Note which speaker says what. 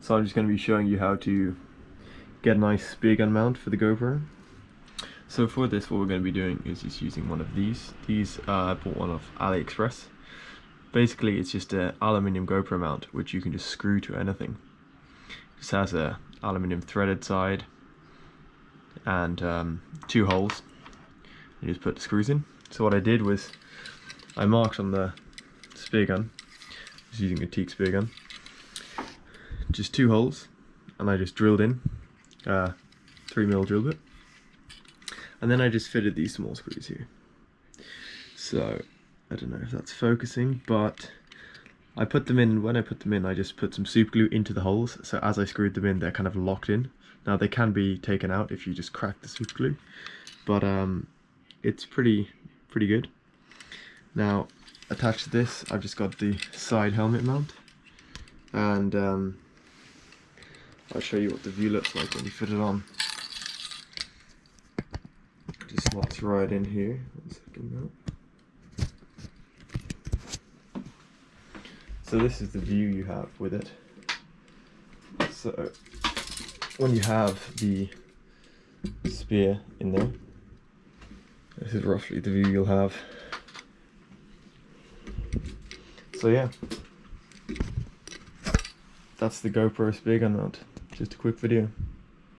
Speaker 1: So I'm just going to be showing you how to get a nice speargun mount for the GoPro. So for this, what we're going to be doing is just using one of these. I bought one off AliExpress. Basically, it's just an aluminium GoPro mount, which you can just screw to anything. It just has a aluminium threaded side and 2 holes. You just put the screws in. So what I did was I marked on the speargun, just using a teak speargun, just 2 holes, and I just drilled in 3mm drill bit, and then I just fitted these small screws here. So I don't know if that's focusing, but I put them in. When I put them in, I just put some super glue into the holes, so as I screwed them in, they're kind of locked in. Now they can be taken out if you just crack the super glue, but it's pretty good. Now attached to this, I've just got the side helmet mount, and I'll show you what the view looks like when you fit it on. Just slots right in here. 1 second now. So this is the view you have with it. So when you have the spear in there, this is roughly the view you'll have. So yeah, that's the GoPro speargun mount. Just a quick video.